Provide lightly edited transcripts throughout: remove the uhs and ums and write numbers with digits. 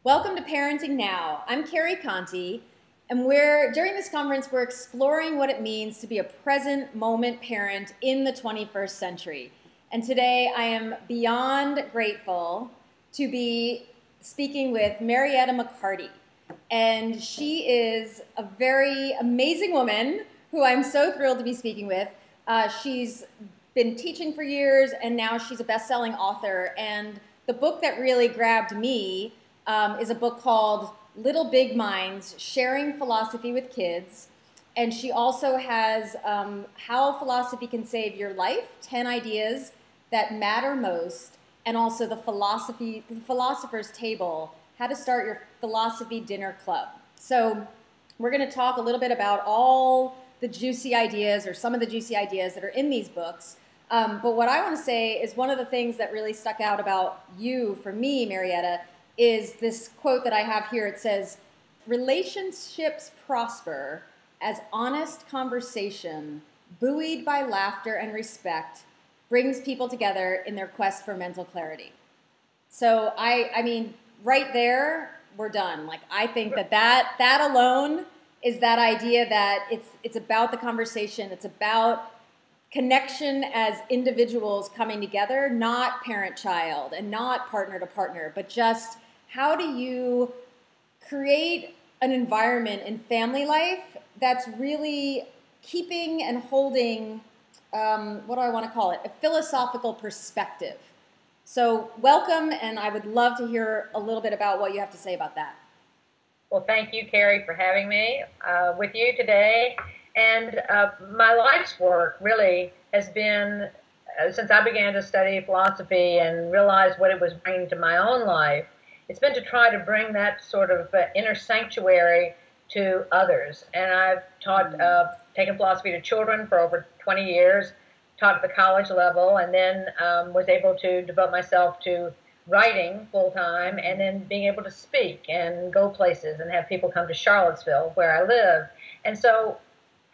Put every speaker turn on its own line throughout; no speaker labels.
Welcome to Parenting Now. I'm Carrie Contey, and during this conference, we're exploring what it means to be a present moment parent in the 21st century. And today I am beyond grateful to be speaking with Marietta McCarty. And she is a very amazing woman who I'm so thrilled to be speaking with. She's been teaching for years, and now she's a best-selling author. And the book that really grabbed me is a book called Little Big Minds, Sharing Philosophy with Kids. And she also has How Philosophy Can Save Your Life, 10 Ideas That Matter Most, and also the Philosopher's Table, How to Start Your Philosophy Dinner Club. So we're going to talk a little bit about all the juicy ideas, or some of the juicy ideas that are in these books. But what I want to say is one of the things that really stuck out about you, for me, Marietta, is this quote that I have here. It says, "Relationships prosper as honest conversation, buoyed by laughter and respect, brings people together in their quest for mental clarity." So I mean, right there, we're done. Like, I think that alone is that idea that it's about the conversation. It's about connection as individuals coming together, not parent-child and not partner to partner, but just how do you create an environment in family life that's really keeping and holding, what do I want to call it, a philosophical perspective. So welcome, and I would love to hear a little bit about what you have to say about that.
Well, thank you, Carrie, for having me with you today. And my life's work really has been, since I began to study philosophy and realized what it was bringing to my own life, it's been to try to bring that sort of inner sanctuary to others. And I've taught, taken philosophy to children for over 20 years, taught at the college level, and then was able to devote myself to writing full-time, and then being able to speak and go places and have people come to Charlottesville, where I live. And so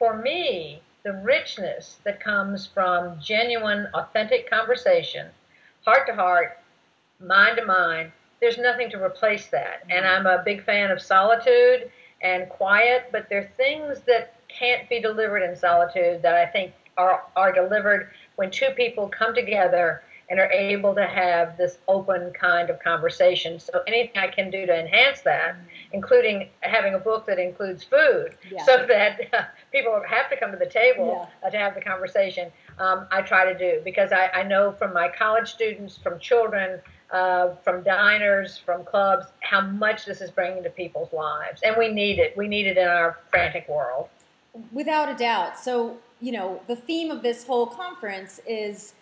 for me, the richness that comes from genuine, authentic conversation, heart to heart, mind to mind, there's nothing to replace that. And I'm a big fan of solitude and quiet, but there are things that can't be delivered in solitude that I think are delivered when two people come together and are able to have this open kind of conversation. So anything I can do to enhance that, including having a book that includes food, so that people have to come to the table to have the conversation, I try to do. Because I know from my college students, from children, from diners, from clubs, how much this is bringing to people's lives. And we need it. We need it in our frantic world.
Without a doubt. So, you know, the theme of this whole conference is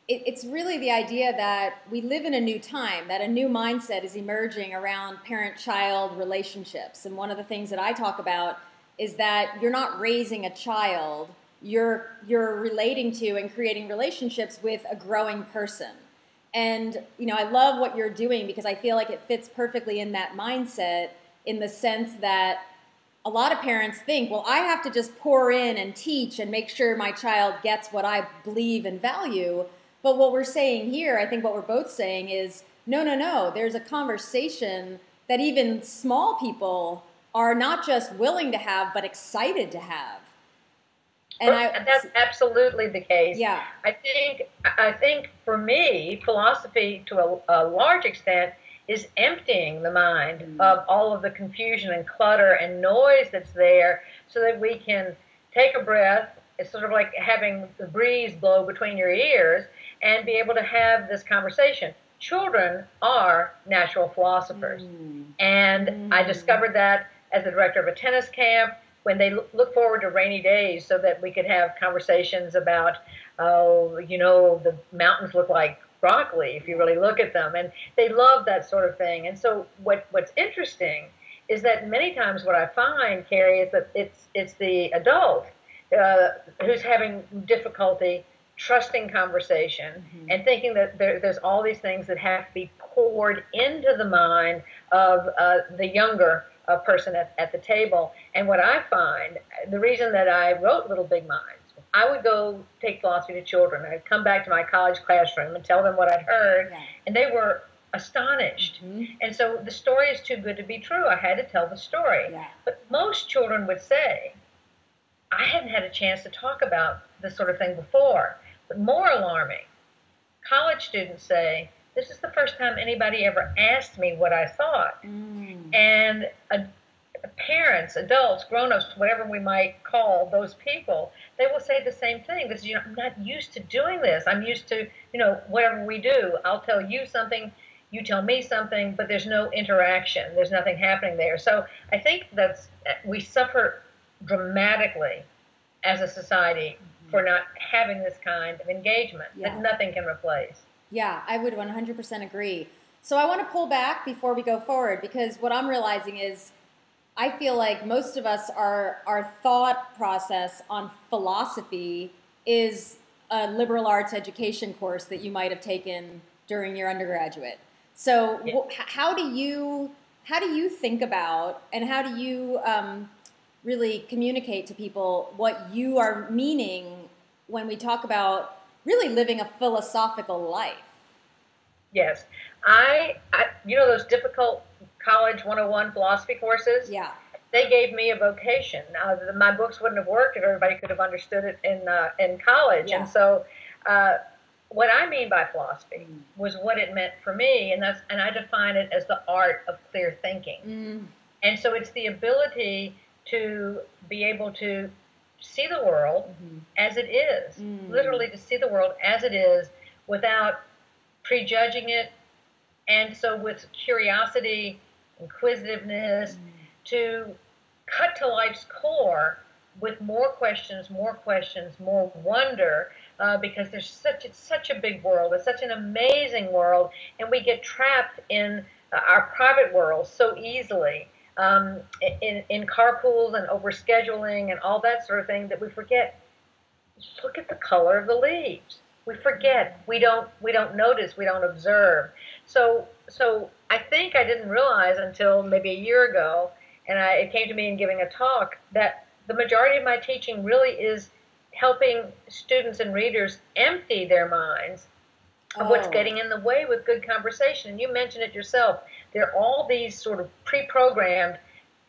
it's really the idea that we live in a new time, that a new mindset is emerging around parent-child relationships. And one of the things that I talk about is that you're not raising a child, you're relating to and creating relationships with a growing person. And, you know, I love what you're doing because I feel like it fits perfectly in that mindset, in the sense that a lot of parents think, well, I have to just pour in and teach and make sure my child gets what I believe and value. But what we're saying here, I think what we're both saying is, no, there's a conversation that even small people are not just willing to have, but excited to have.
And that's absolutely the case.
Yeah.
I think for me, philosophy to a large extent is emptying the mind of all of the confusion and clutter and noise that's there, so that we can take a breath. It's sort of like having the breeze blow between your ears and be able to have this conversation. Children are natural philosophers. And I discovered that as the director of a tennis camp, when they look forward to rainy days so that we could have conversations about, oh, you know, the mountains look like broccoli if you really look at them. And they love that sort of thing. And so what's interesting is that many times what I find, Carrie, is that it's the adult who's having difficulty trusting conversation and thinking that there's all these things that have to be poured into the mind of the younger person at the table. And what I find, the reason that I wrote Little Big Minds, I would go take philosophy to children. I'd come back to my college classroom and tell them what I'd heard, and they were astonished. And so the story is too good to be true. I had to tell the story.
Yeah.
But most children would say, I hadn't had a chance to talk about this sort of thing before. But more alarming, college students say, this is the first time anybody ever asked me what I thought. And parents, adults, grown-ups, whatever we might call those people, they will say the same thing. This, I'm not used to doing this. I'm used to, whatever we do, I'll tell you something, you tell me something, but there's no interaction. There's nothing happening there. So I think we suffer dramatically as a society for not having this kind of engagement that nothing can replace.
Yeah, I would 100% agree. So I want to pull back before we go forward, because what I'm realizing is I feel like most of us, our thought process on philosophy is a liberal arts education course that you might have taken during your undergraduate. So how do you think about, and how do you really communicate to people what you are meaning when we talk about really living a philosophical life?
Yes. I those difficult college 101 philosophy courses?
Yeah.
They gave me a vocation. Now, my books wouldn't have worked if everybody could have understood it in college. Yeah. And so what I mean by philosophy was what it meant for me, and I define it as the art of clear thinking. And so it's the ability to be able to see the world as it is, literally to see the world as it is without prejudging it. And so with curiosity, inquisitiveness, to cut to life's core with more questions, more wonder, because it's such a big world, it's such an amazing world, and we get trapped in our private world so easily, in carpools and overscheduling and all that sort of thing, that we forget. Look at the color of the leaves. We forget. We don't notice. We don't observe. So I think I didn't realize until maybe a year ago, and it came to me in giving a talk, that the majority of my teaching really is helping students and readers empty their minds of what's getting in the way with good conversation. And you mentioned it yourself. There are all these sort of pre-programmed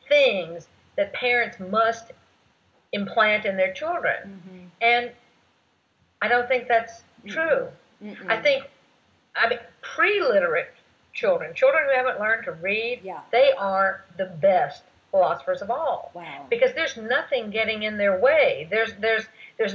things that parents must implant in their children. And I don't think that's true. I mean, pre-literate children who haven't learned to read, they are the best philosophers of all.
Wow.
Because there's nothing getting in their way. There's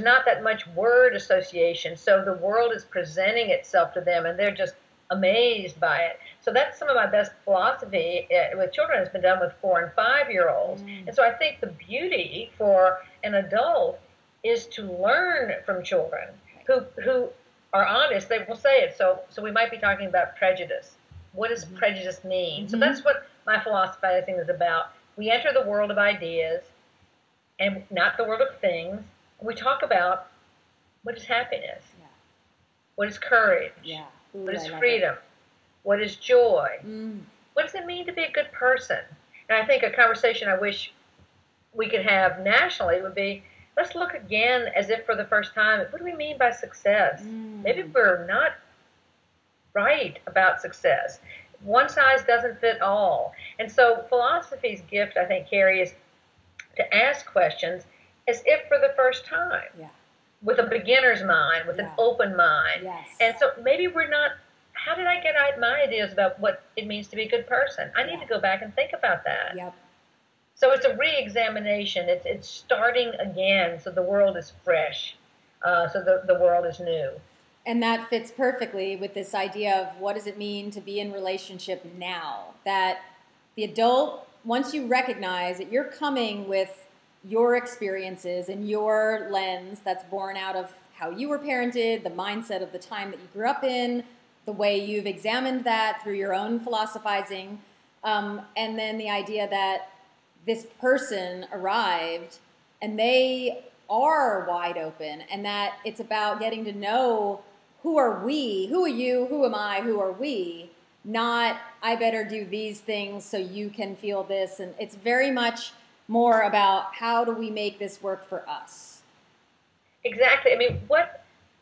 not that much word association, so the world is presenting itself to them, and they're just amazed by it. So that's some of my best philosophy with children has been done with 4- and 5-year-olds. And so I think the beauty for an adult is to learn from children who are honest. They will say it. So we might be talking about prejudice. What does prejudice mean? So that's what my philosophizing is about. We enter the world of ideas and not the world of things. We talk about what is happiness, what is courage, what is freedom, what is joy, what does it mean to be a good person? And I think a conversation I wish we could have nationally would be, let's look again as if for the first time, what do we mean by success? Maybe we're not right about success. One size doesn't fit all. And so philosophy's gift, I think, Carrie, is to ask questions as if for the first time, with a beginner's mind, with an open mind.
Yes.
And so maybe we're not, how did I get my ideas about what it means to be a good person? I need to go back and think about that.
Yep.
So it's a re-examination. It's starting again, so the world is fresh, so the world is new.
And that fits perfectly with this idea of what does it mean to be in relationship now? That the adult, once you recognize that you're coming with your experiences and your lens that's born out of how you were parented, the mindset of the time that you grew up in, the way you've examined that through your own philosophizing, and then the idea that this person arrived and they are wide open, and that it's about getting to know who are we, who are you, who am I, who are we, not I better do these things so you can feel this. And it's very much more about how do we make this work for us.
Exactly. I mean,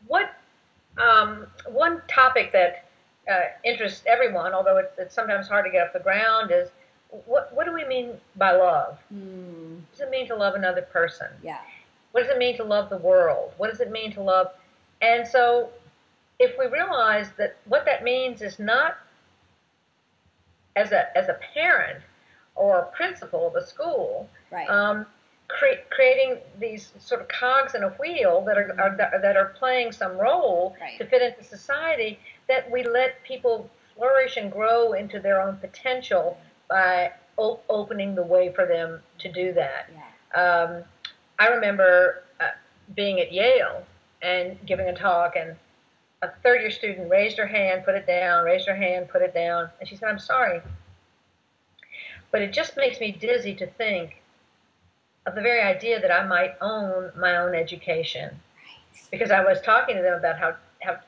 one topic that interests everyone, although it's sometimes hard to get off the ground, is what do we mean by love? What does it mean to love another person?
Yeah.
What does it mean to love the world? What does it mean to love? And so if we realize that what that means is not as a parent or a principal of a school,
right.
Creating these sort of cogs in a wheel that are playing some role
right.
to fit into society, that we let people flourish and grow into their own potential by opening the way for them to do that.
Yeah.
I remember being at Yale and giving a talk, and a third-year student raised her hand, put it down, raised her hand, put it down, and she said, "I'm sorry, but it just makes me dizzy to think of the very idea that I might own my own education."
Right.
Because I was talking to them about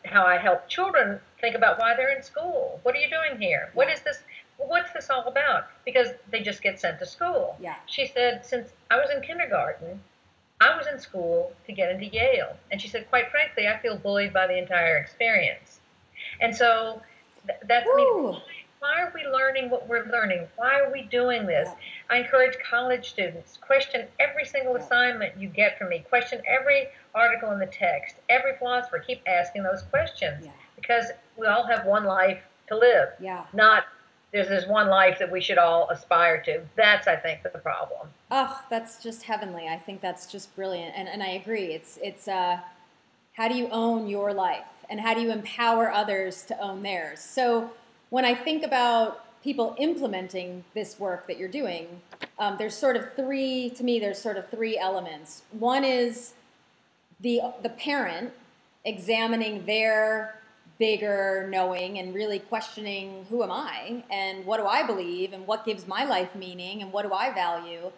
how I help children think about why they're in school. What are you doing here? What is this? What's this all about? Because they just get sent to school.
Yeah.
She said, since I was in kindergarten, I was in school to get into Yale. And she said, quite frankly, I feel bullied by the entire experience. And so that's me. Why are we learning what we're learning? Why are we doing this? Yeah. I encourage college students, question every single assignment you get from me. Question every article in the text. Every philosopher, keep asking those questions. Yeah. Because we all have one life to live.
Yeah.
Not there's this one life that we should all aspire to. That's, I think, the problem.
Oh, that's just heavenly. I think that's just brilliant. And I agree. It's how do you own your life? And how do you empower others to own theirs? So when I think about people implementing this work that you're doing, there's sort of three elements. One is the parent examining their bigger knowing and really questioning, who am I and what do I believe and what gives my life meaning and what do I value?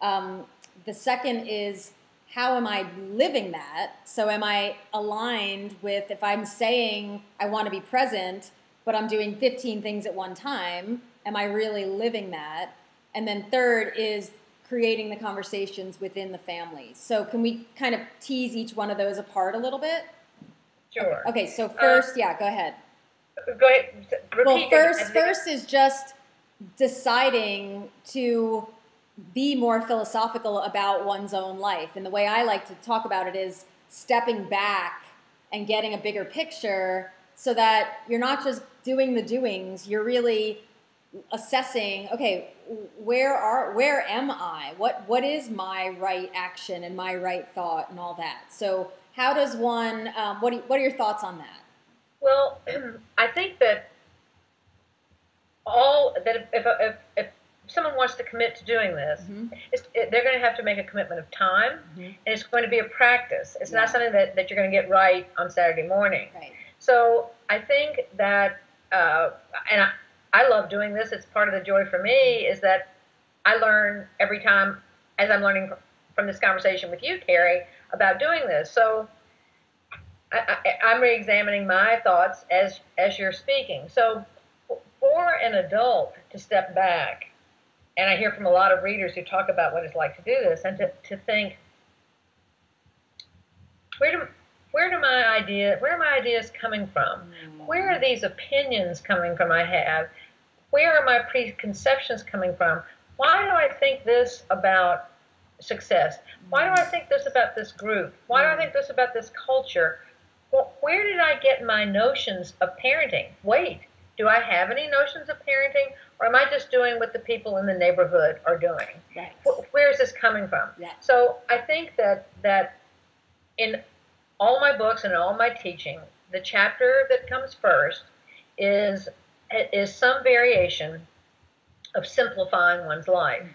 The second is, how am I living that? So am I aligned with, if I'm saying I want to be present, but I'm doing 15 things at one time, am I really living that? And then third is creating the conversations within the family. So can we kind of tease each one of those apart a little bit?
Sure.
Okay, so first, go ahead.
Go ahead.
Repeat. Well, first is just deciding to be more philosophical about one's own life. And the way I like to talk about it is stepping back and getting a bigger picture so that you're not just doing the doings, you're really assessing, okay, where am I? What is my right action and my right thought and all that? So how does one, what are your thoughts on that?
Well, I think that if someone wants to commit to doing this, they're going to have to make a commitment of time, and it's going to be a practice. It's not something that you're going to get right on Saturday morning.
Right.
So I think that, and I love doing this. It's part of the joy for me is that I learn every time, as I'm learning from this conversation with you, Carrie, about doing this. So I'm re-examining my thoughts as you're speaking. So for an adult to step back, and I hear from a lot of readers who talk about what it's like to do this, and to think, where are my ideas coming from? Where are these opinions coming from I have? Where are my preconceptions coming from? Why do I think this about success? Why do I think this about this group? Why do I think this about this culture? Well, where did I get my notions of parenting? Wait, do I have any notions of parenting? Or am I just doing what the people in the neighborhood are doing?
Right.
Where is this coming from?
Yeah.
So I think that in all my books and all my teaching, the chapter that comes first is some variation of simplifying one's life.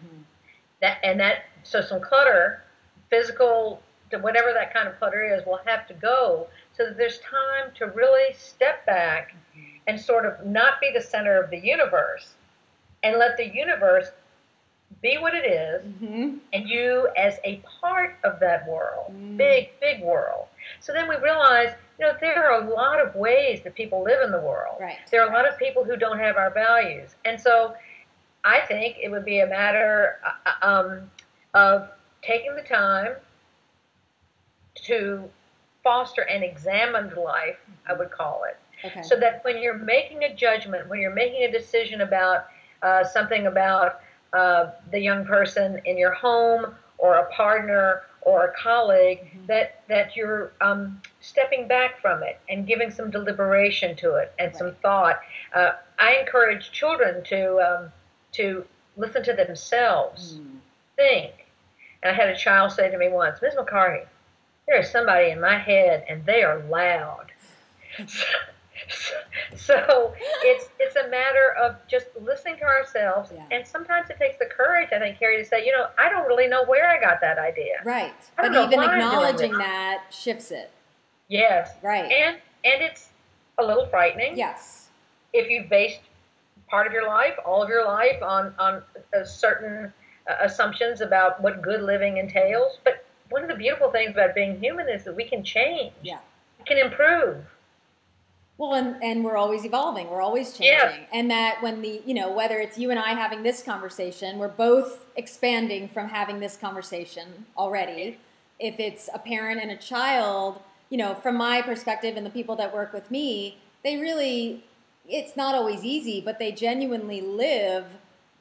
So some clutter, physical, whatever that kind of clutter is, will have to go so that there's time to really step back and sort of not be the center of the universe and let the universe be what it is, and you as a part of that world, big world. So then we realize, there are a lot of ways that people live in the world.
Right.
There are a lot of people who don't have our values. And so I think it would be a matter of taking the time to foster an examined life, I would call it.
Okay.
So that when you're making a judgment, when you're making a decision about something about the young person in your home or a partner or a colleague, that you're stepping back from it and giving some deliberation to it and some thought. I encourage children to listen to themselves, think. And I had a child say to me once, Ms. McCarty, there is somebody in my head and they are loud. So it's a matter of just listening to ourselves, and sometimes it takes the courage, I think, Carrie, to say, I don't really know where I got that idea.
Right.
I don't
But
know
even
why
acknowledging that shifts it.
Yes.
Right.
And it's a little frightening.
Yes.
If you've based part of your life, all of your life on certain assumptions about what good living entails. But one of the beautiful things about being human is that we can change.
Yeah.
We can improve.
Well, and we're always evolving. We're always changing.
Yes.
And that when whether it's you and I having this conversation, we're both expanding from having this conversation already. If it's a parent and a child, from my perspective and the people that work with me, it's not always easy, but they genuinely live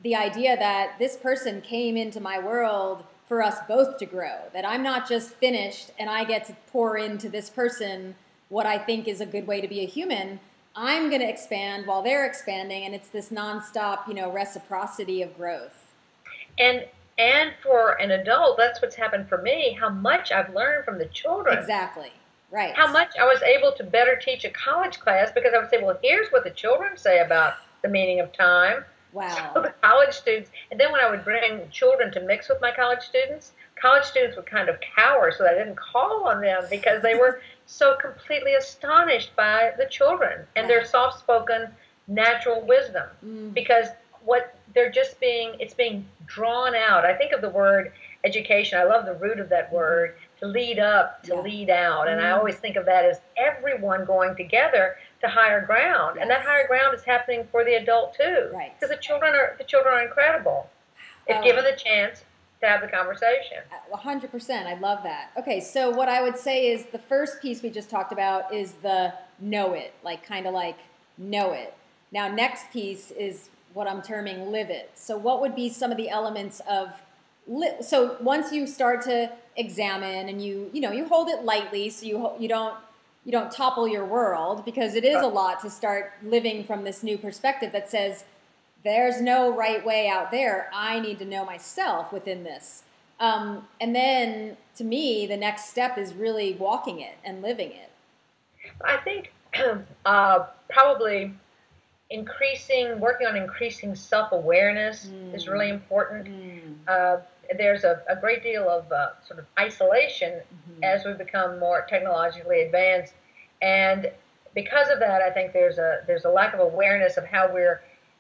the idea that this person came into my world for us both to grow, that I'm not just finished and I get to pour into this person what I think is a good way to be a human. I'm going to expand while they're expanding, and it's this nonstop, reciprocity of growth.
And for an adult, that's what's happened for me, how much I've learned from the children.
Exactly. Right.
How much I was able to better teach a college class because I would say, well, here's what the children say about the meaning of time.
Wow.
So the college students, and then when I would bring children to mix with my college students would kind of cower so that I didn't call on them because they were so completely astonished by the children and their soft-spoken natural wisdom. Because it's being drawn out. I think of the word education. I love the root of that word, to lead up, to lead out. And I always think of that as everyone going together to higher ground. Yes. And that higher ground is happening for the adult too.
Right.
Because the children are incredible if given the chance to have the conversation.
100%. I love that. Okay, so what I would say is the first piece we just talked about is the know it, kind of know it. Now, next piece is what I'm terming live it. So what would be some of the elements of so once you start to examine and you hold it lightly, so you don't topple your world, because it is a lot to start living from this new perspective that says there's no right way out there. I need to know myself within this. And then to me, the next step is really walking it and living it.
I think probably working on increasing self-awareness is really important. There's a great deal of sort of isolation as we become more technologically advanced, and because of that, I think there's a lack of awareness of how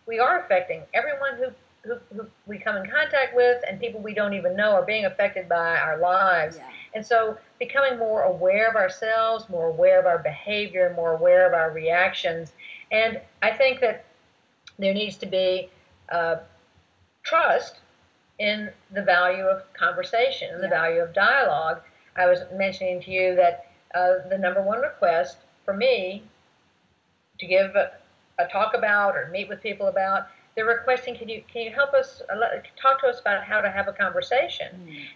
we are affecting everyone who we come in contact with, and people we don't even know are being affected by our lives. Yeah. And so becoming more aware of ourselves, more aware of our behavior, more aware of our reactions. And I think that there needs to be trust in the value of conversation and the value of dialogue. I was mentioning to you that the number one request for me to give a talk about or meet with people about, they're requesting, can you help us, talk to us about how to have a conversation?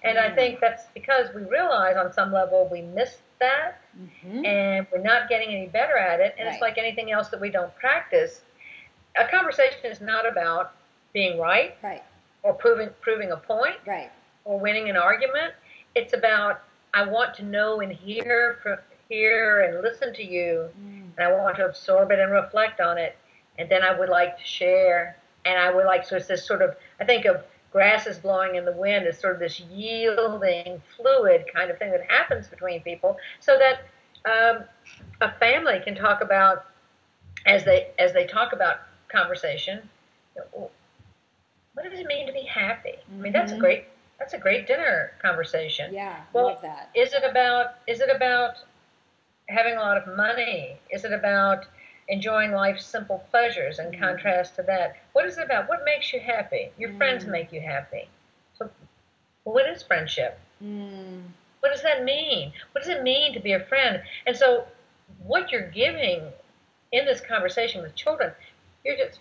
And I think that's because we realize on some level we missed that, and we're not getting any better at it. And it's like anything else that we don't practice. A conversation is not about being right. Or proving a point, or winning an argument. It's about, I want to know and hear and listen to you, and I want to absorb it and reflect on it, and then I would like to share, and I would like, so it's this sort of, I think of grasses blowing in the wind as sort of this yielding, fluid kind of thing that happens between people, so that a family can talk about, as they talk about conversation, what does it mean to be happy? I mean, that's a great dinner conversation.
Yeah,
well,
love that.
Is it about having a lot of money? Is it about enjoying life's simple pleasures in contrast to that? What is it about? What makes you happy? Your friends make you happy. So what is friendship? What does that mean? What does it mean to be a friend? And so what you're giving in this conversation with children, you're just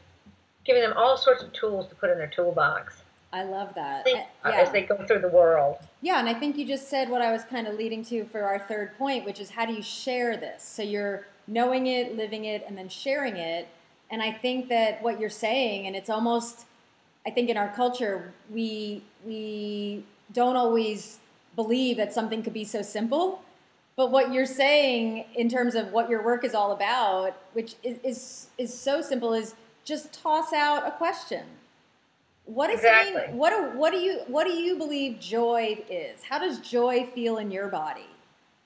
giving them all sorts of tools to put in their toolbox.
I love that.
As they go through the world.
Yeah, and I think you just said what I was kind of leading to for our third point, which is how do you share this? So you're knowing it, living it, and then sharing it. And I think that what you're saying, and it's almost, I think in our culture, we don't always believe that something could be so simple. But what you're saying in terms of what your work is all about, which is so simple, is just toss out a question. What does it mean? What do you believe joy is? How does joy feel in your body?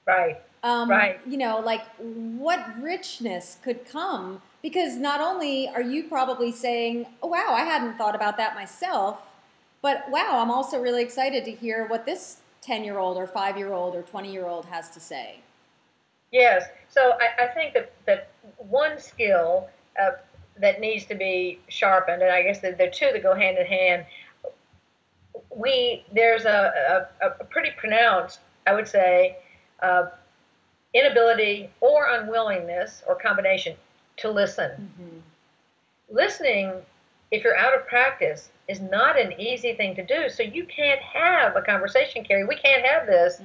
Right. Right.
You know, like what richness could come? Because not only are you probably saying, "Oh wow, I hadn't thought about that myself," but wow, I'm also really excited to hear what this 10-year-old or 5-year-old or 20-year-old has to say.
Yes. So I think that one skill that needs to be sharpened, and I guess there are two that go hand in hand. There's a pretty pronounced, I would say, inability or unwillingness or combination to listen. Mm-hmm. Listening, if you're out of practice, is not an easy thing to do. So you can't have a conversation, Carrie. We can't have this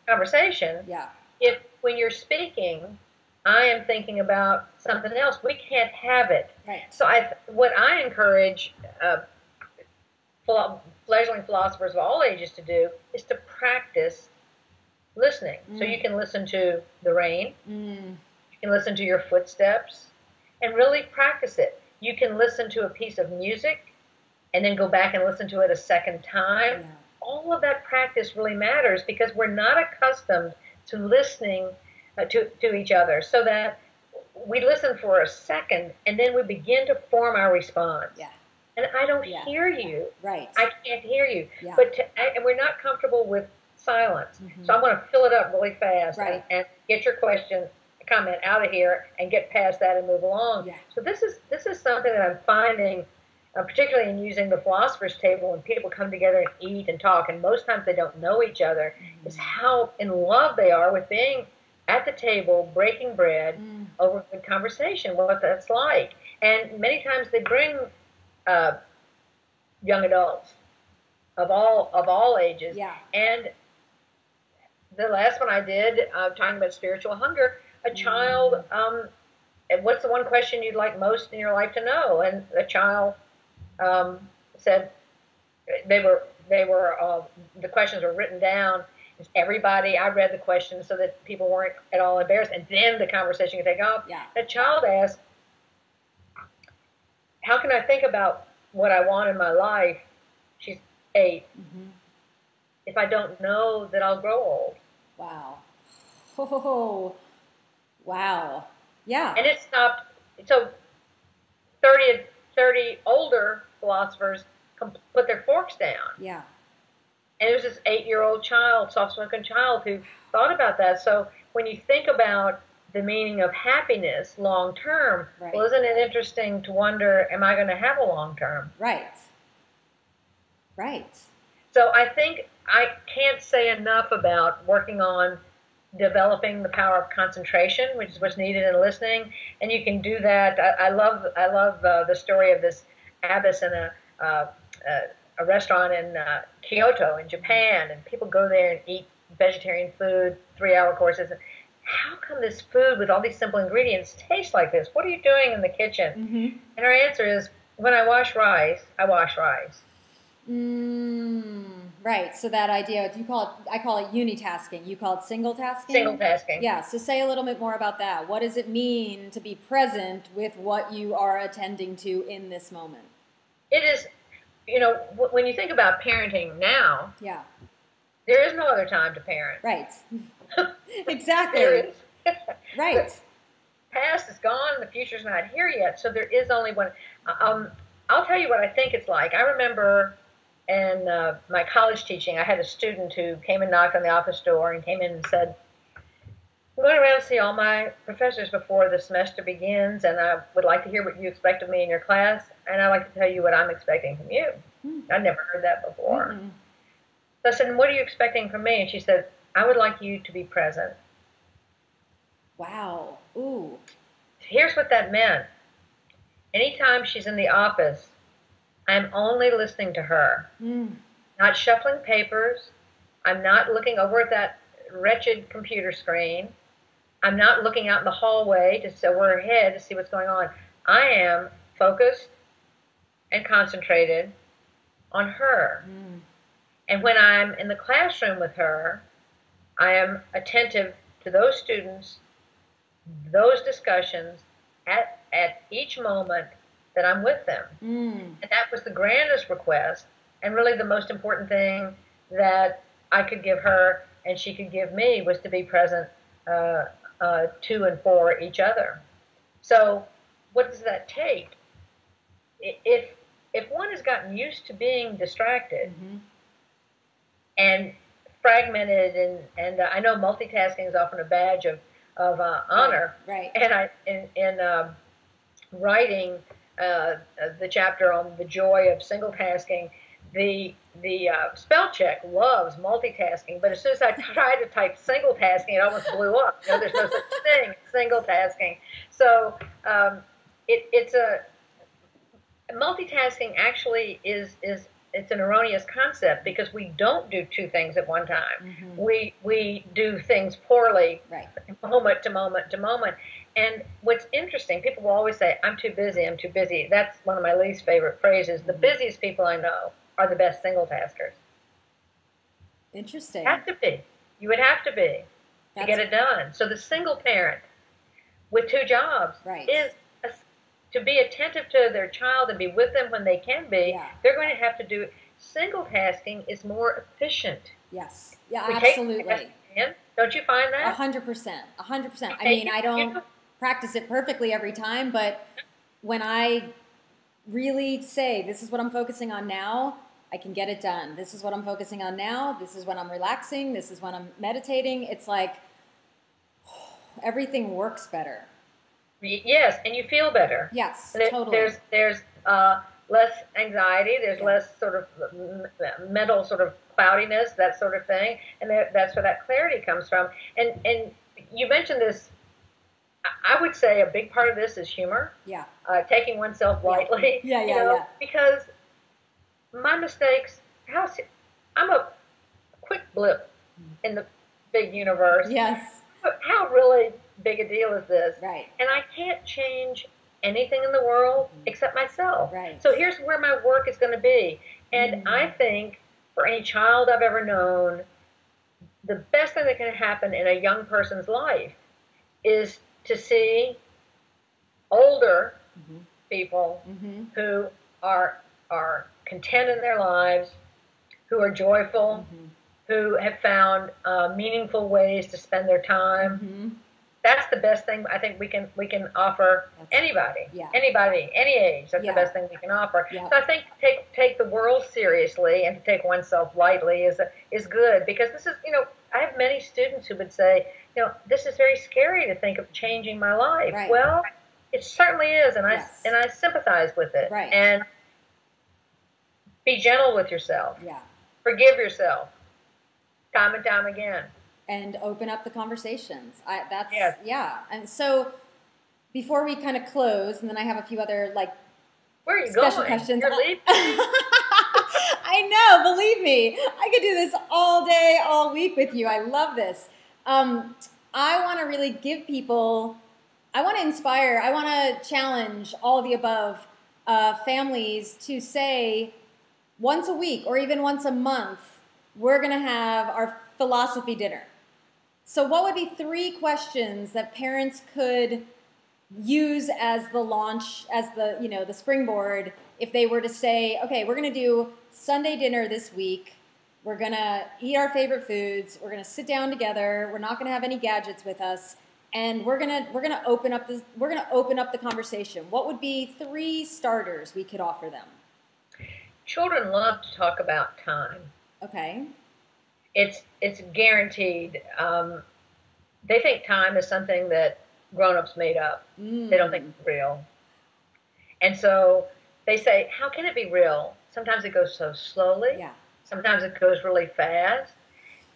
conversation if when you're speaking, I am thinking about something else. We can't have it.
Right.
So what I encourage fledgling philosophers of all ages to do is to practice listening. So you can listen to the rain. You can listen to your footsteps and really practice it. You can listen to a piece of music and then go back and listen to it a second time. Yeah. All of that practice really matters because we're not accustomed to listening to each other, so that we listen for a second and then we begin to form our response.
Yeah.
And I don't hear you.
Right.
I can't hear you.
Yeah.
And we're not comfortable with silence. So I'm going to fill it up really fast and get your comment out of here and get past that and move along.
Yeah.
So this is something that I'm finding, particularly in using the philosopher's table when people come together and eat and talk, and most times they don't know each other, is how in love they are with being at the table, breaking bread over good conversation, what that's like. And many times they bring young adults of all ages.
Yeah.
And the last one I did, talking about spiritual hunger, a child, what's the one question you'd like most in your life to know? And the child said the questions were written down. Everybody, I read the questions so that people weren't at all embarrassed, and then the conversation could take off.
Yeah.
The child asked, how can I think about what I want in my life? She's 8. If I don't know that I'll grow old.
Wow. Oh, wow. Yeah.
And it stopped. So 30 older philosophers put their forks down.
Yeah.
And it was this 8-year-old child, soft-spoken child, who thought about that. So when you think about the meaning of happiness long term, well, isn't it interesting to wonder, am I going to have a long term?
Right. Right.
So I think I can't say enough about working on developing the power of concentration, which is what's needed in listening. And you can do that. I love the story of this abbess in a restaurant in Kyoto in Japan, and people go there and eat vegetarian food, 3-hour courses. And how come this food with all these simple ingredients tastes like this? What are you doing in the kitchen? And her answer is, when I wash rice, I wash rice.
Right. So that idea, I call it unitasking. You call it single tasking?
Single tasking.
Yeah. So say a little bit more about that. What does it mean to be present with what you are attending to in this moment?
It is, when you think about parenting now, there is no other time to parent.
Right. Exactly.
There is.
Right.
The past is gone, the future's not here yet, so there is only one. I'll tell you what I think it's like. I remember in my college teaching, I had a student who came and knocked on the office door and came in and said, I'm going around to see all my professors before the semester begins, and I would like to hear what you expect of me in your class, and I'd like to tell you what I'm expecting from you. I'd never heard that before. So I said, what are you expecting from me? And she said, I would like you to be present.
Wow. Ooh.
here's what that meant. Anytime she's in the office, I'm only listening to her, not shuffling papers. I'm not looking over at that wretched computer screen. I'm not looking out in the hallway to over her head to see what's going on. I am focused and concentrated on her. And when I'm in the classroom with her, I am attentive to those students, those discussions at each moment that I'm with them. And that was the grandest request and really the most important thing that I could give her and she could give me, was to be present to and for each other. So what does that take? If one has gotten used to being distracted and fragmented, and I know multitasking is often a badge of honor.
Right.
And in writing the chapter on the joy of single tasking, the spell check loves multitasking, but as soon as I tried to type single tasking, it almost blew up. There's no such thing as single tasking. So it's a multitasking actually is it's an erroneous concept, because we don't do two things at one time. We do things poorly, moment to moment to moment. And what's interesting, people will always say, I'm too busy, I'm too busy. That's one of my least favorite phrases. The busiest people I know are the best single taskers.
Interesting.
Have to be. You would have to be to get it done. So the single parent with two jobs is to be attentive to their child and be with them when they can be. They're going to have to do it. Single tasking is more efficient.
Yes. Yeah, absolutely.
Don't you find that?
100%. 100%. I mean, I don't practice it perfectly every time, but when I really say, this is what I'm focusing on now, I can get it done. This is what I'm focusing on now. This is when I'm relaxing. This is when I'm meditating. It's like everything works better.
Yes, and you feel better.
Yes,
totally. There's less anxiety. There's less sort of mental sort of cloudiness, that sort of thing, and that's where that clarity comes from. And you mentioned this. I would say a big part of this is humor.
Yeah.
Taking oneself lightly.
Yeah.
Because my mistakes. I'm a quick blip in the big universe.
Yes.
How really big a deal is this?
Right.
And I can't change anything in the world except myself.
Right.
So here's where my work is going to be. And I think for any child I've ever known, the best thing that can happen in a young person's life is to see older people who are content in their lives, who are joyful, who have found meaningful ways to spend their time. That's the best thing I think we can offer anybody, anybody, any age. That's the best thing we can offer. So I think take the world seriously and to take oneself lightly is good, because this is, I have many students who would say, this is very scary to think of changing my life.
Right.
Well, it certainly is, and I sympathize with it.
Right.
And be gentle with yourself.
Yeah.
Forgive yourself, time and time again.
And open up the conversations.
Yes.
Yeah. And so before we kind of close, and then I have a few other
where are you
special
going?
questions.
You're leaving?
I know, believe me. I could do this all day, all week with you. I love this. I want to really give people, I want to inspire, I want to challenge all of the above families to say once a week or even once a month, we're going to have our philosophy dinner. So what would be 3 questions that parents could use as the launch, as the springboard, if they were to say, okay, we're going to do Sunday dinner this week. We're going to eat our favorite foods. We're going to sit down together. We're not going to have any gadgets with us. And we're going to open up the conversation. What would be 3 starters we could offer them?
Children love to talk about time.
Okay.
It's guaranteed. They think time is something that grown-ups made up. They don't think it's real. And so they say, how can it be real? Sometimes it goes so slowly.
Yeah.
Sometimes it goes really fast.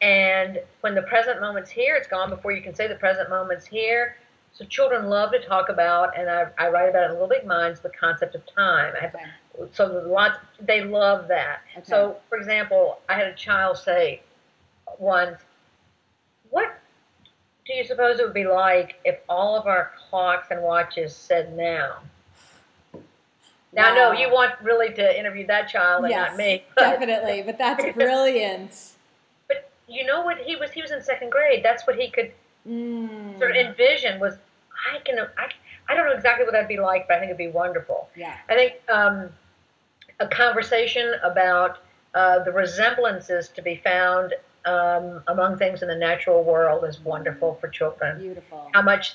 And when the present moment's here, it's gone before you can say the present moment's here. So children love to talk about, and I write about it in Little Big Minds, the concept of time. So they love that. Okay. So, for example, I had a child say once, "What do you suppose it would be like if all of our clocks and watches said now?" Now, no, you want really to interview that child and not me.
Definitely, but that's brilliant.
But you know what? He was in second grade. That's what he could sort of envision was, I don't know exactly what that'd be like, but I think it'd be wonderful.
Yeah.
I think a conversation about the resemblances to be found among things in the natural world is wonderful for children.
Beautiful.
How much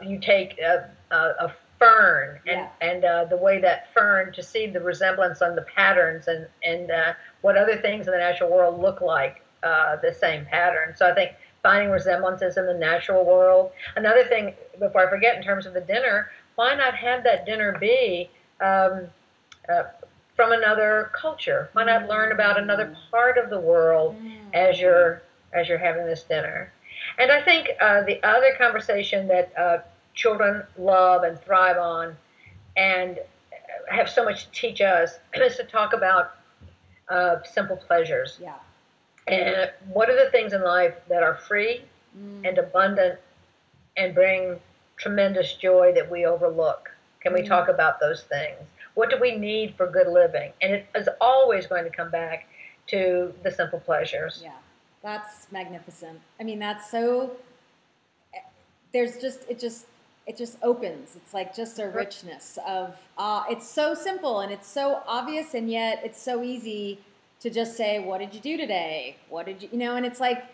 you take a fern and the way that fern, to see the resemblance on the patterns and what other things in the natural world look like the same pattern. So I think finding resemblances in the natural world. Another thing, before I forget, in terms of the dinner, why not have that dinner be from another culture? Why not learn about another part of the world as you're having this dinner? And I think the other conversation that children love and thrive on and have so much to teach us is to talk about simple pleasures.
Yeah.
And what are the things in life that are free and abundant and bring tremendous joy that we overlook? Can we talk about those things? What do we need for good living? And it is always going to come back to the simple pleasures.
Yeah, that's magnificent. I mean, that's so, it just opens. It's like just a richness of, it's so simple and it's so obvious, and yet it's so easy to just say, what did you do today? What did you, and it's like,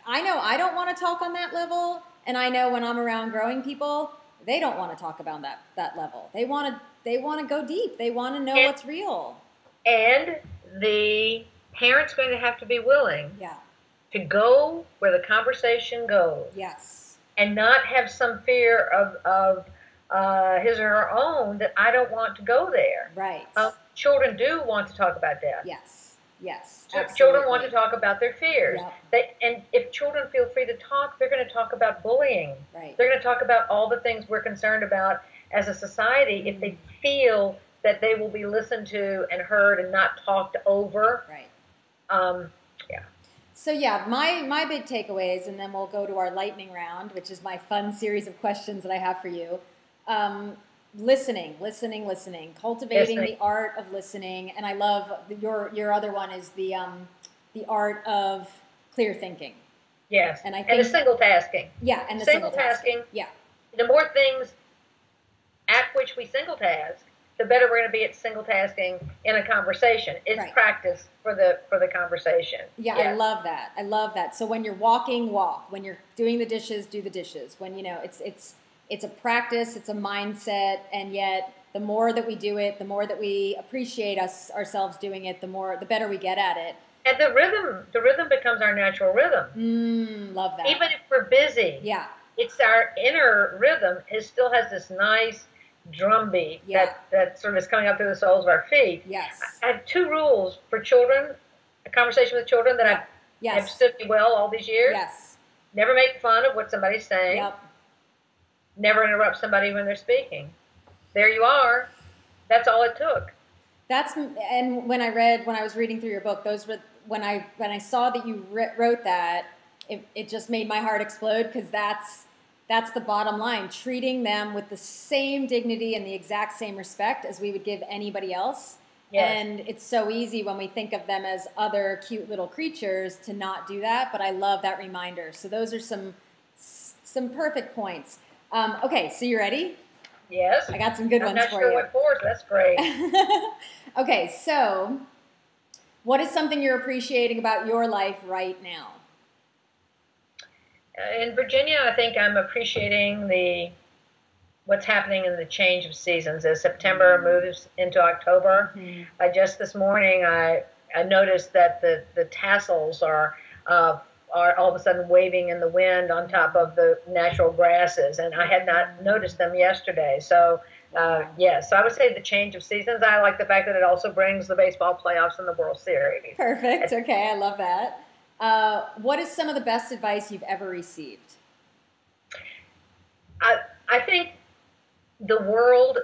I know I don't want to talk on that level, and I know when I'm around growing people, they don't want to talk about that level. They want to go deep. They want to know what's real.
And the parent's going to have to be willing to go where the conversation goes.
Yes.
And not have some fear of his or her own that I don't want to go there.
Right.
Children do want to talk about death.
Yes. Yes.
Children want to talk about their fears.
Yep.
And if children feel free to talk, they're going to talk about bullying.
Right.
They're going to talk about all the things we're concerned about as a society if they feel that they will be listened to and heard and not talked over.
Right.
So
my big takeaways, and then we'll go to our lightning round, which is my fun series of questions that I have for you. Listening, cultivating the art of listening, and I love your other one is the art of clear thinking.
Yes, and the single tasking.
Yeah, and the
single tasking.
Yeah,
the more things at which we single task, the better we're going to be at single tasking in a conversation. It's practice for the conversation.
Yeah, yes. I love that. So when you're walking, walk. When you're doing the dishes, do the dishes. When it's a practice, it's a mindset, and yet the more that we do it, the more that we appreciate ourselves doing it, the better we get at it.
And the rhythm becomes our natural rhythm.
Love that.
Even if we're busy, it's our inner rhythm. It still has this nice drumbeat that sort of is coming up through the soles of our feet.
Yes.
I have 2 rules for children, a conversation with children that I've stood me well all these years.
Yes.
Never make fun of what somebody's saying.
Yep.
Never interrupt somebody when they're speaking. There you are. That's all it took.
And when I was reading through your book, those were when I saw that you wrote that, it just made my heart explode, because that's the bottom line. Treating them with the same dignity and the exact same respect as we would give anybody else. Yes. And it's so easy when we think of them as other cute little creatures to not do that. But I love that reminder. So those are some perfect points. Okay, so you ready?
Yes.
I got some good ones for you.
I'm not sure what for, so that's great.
Okay, so what is something you're appreciating about your life right now?
In Virginia, I think I'm appreciating what's happening in the change of seasons. As September moves into October, just this morning I noticed that the tassels are all of a sudden waving in the wind on top of the natural grasses, and I had not noticed them yesterday. So, yes, so I would say the change of seasons. I like the fact that it also brings the baseball playoffs and the World Series.
Perfect. Okay, I love that. What is some of the best advice you've ever received?
I think the world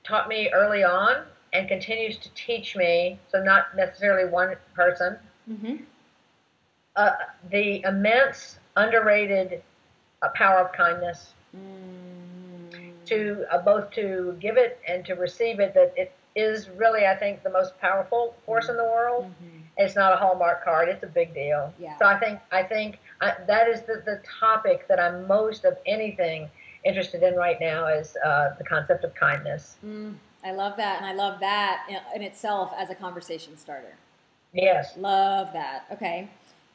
taught me early on and continues to teach me, so not necessarily one person,
Mm-hmm.
uh, the immense underrated power of kindness, to both to give it and to receive it, that it is really, I think, the most powerful force in the world.
Mm-hmm.
It's not a Hallmark card. It's a big deal.
Yeah.
So I think that is the topic that I'm most of anything interested in right now is the concept of kindness.
I love that, and I love that in itself as a conversation starter.
Yes.
Love that. Okay.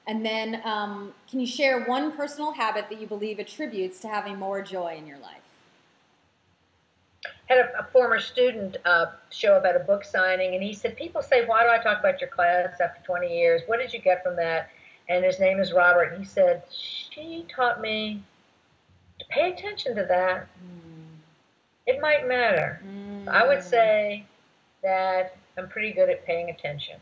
And then, can you share one personal habit that you believe attributes to having more joy in your life?
Had a former student show up at a book signing, and he said, "People say, why do I talk about your class after 20 years? What did you get from that?" And his name is Robert. And he said, "She taught me to pay attention to that. It might matter." So I would say that I'm pretty good at paying attention.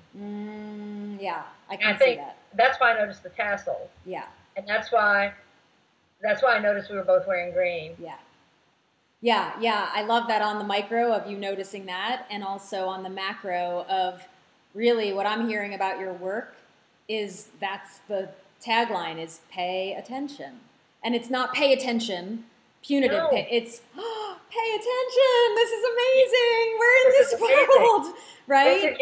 Yeah, I
And
can
I
see
think
that.
that's why I noticed the tassel,
Yeah,
and that's why I noticed we were both wearing green.
yeah. Yeah. I love that on the micro of you noticing that, and also on the macro of really what I'm hearing about your work is that's the tagline is pay attention. And it's not pay attention, punitive
No,
pay. It's pay attention. This is amazing. We're in
this
this
is amazing.
world, right?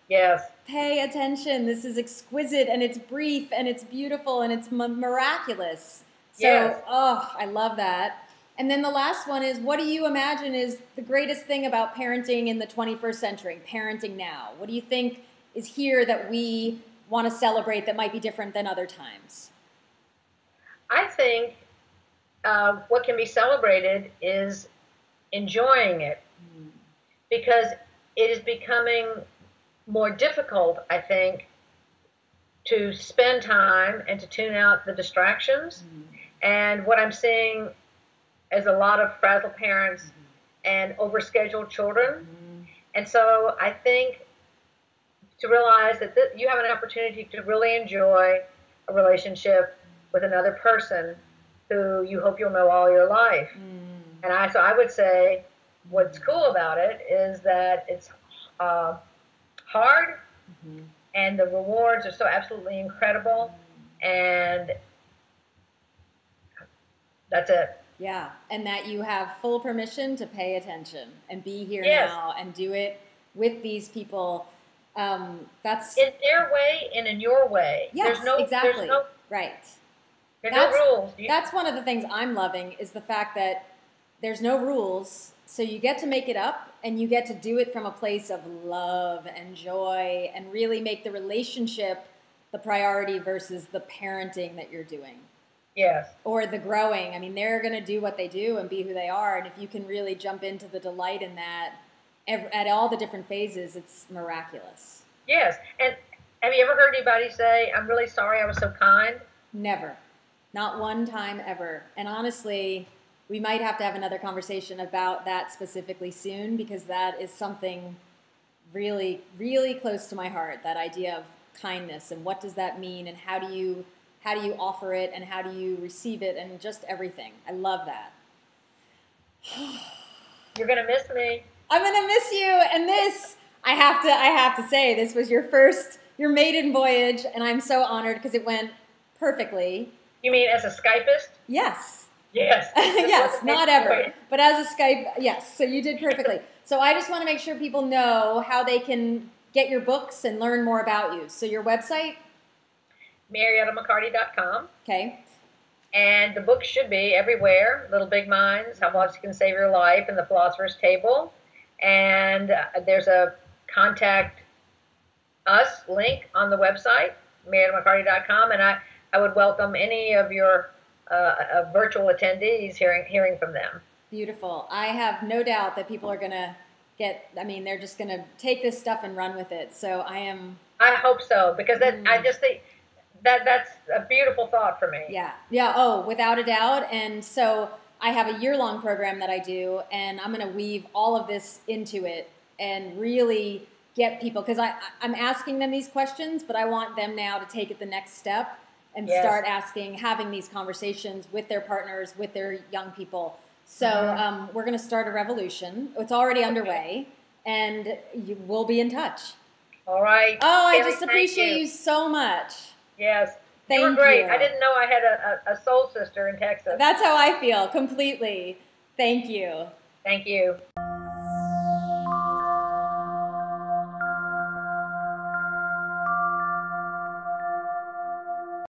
Yes,
Pay attention. This is exquisite and it's brief and it's beautiful and it's miraculous. So,
yes.
oh, I love that. And then the last one is, what do you imagine is the greatest thing about parenting in the 21st century, parenting now? What do you think is here that we want to celebrate that might be different than other times?
I think what can be celebrated is enjoying it, because it is becoming more difficult, I think, to spend time and to tune out the distractions. And what I'm seeing is a lot of frazzled parents and overscheduled children. And so I think to realize that you have an opportunity to really enjoy a relationship with another person who you hope you'll know all your life. And so I would say what's cool about it is that it's hard, and the rewards are so absolutely incredible, and that's it.
Yeah, and that you have full permission to pay attention and be here
Yes.
now and do it with these people. That's
In their way and in your way.
yes, exactly
There's no,
right.
there's
That's
no rules.
that's one of the things I'm loving is the fact that there's no rules, so you get to make it up and you get to do it from a place of love and joy and really make the relationship the priority versus the parenting that you're doing.
Yes.
Or the growing. I mean, they're going to do what they do and be who they are. And if you can really jump into the delight in that at all the different phases, it's miraculous.
Yes. And have you ever heard anybody say, "I'm really sorry I was so kind"?
Never. Not one time ever. And honestly, we might have to have another conversation about that specifically soon because that is something really, really close to my heart, that idea of kindness and what does that mean and how do you offer it and how do you receive it and just everything. I love that.
You're going to miss me.
I'm going to miss you. And this, I have to say, this was your maiden voyage, and I'm so honored because it went perfectly.
You mean as a Skypist?
Yes.
Yes.
Yes, not ever. But as a Skype, yes. So you did perfectly. So I just want to make sure people know how they can get your books and learn more about you. So your website?
MariettaMcCarty.com.
Okay.
And the book should be everywhere. Little Big Minds, How Lots Can Save Your Life, and The Philosopher's Table. And there's a contact us link on the website, MariettaMcCarty.com. And I would welcome any of your virtual attendees hearing from them.
Beautiful. I have no doubt that people are going to they're just going to take this stuff and run with it. So
I hope so, because I just think that's a beautiful thought for me.
Yeah. Yeah. Oh, without a doubt. And so I have a year-long program that I do, and I'm going to weave all of this into it and really get people, because I'm asking them these questions, but I want them now to take it the next step and
Yes.
start having these conversations with their partners, with their young people. So we're going to start a revolution. It's already underway, and we'll be in touch.
All right.
Oh, I
Carrie,
just appreciate you so much.
Yes.
Thank
you were great.
you.
I didn't know I had a soul sister in Texas.
That's how I feel, completely. Thank you.
Thank you.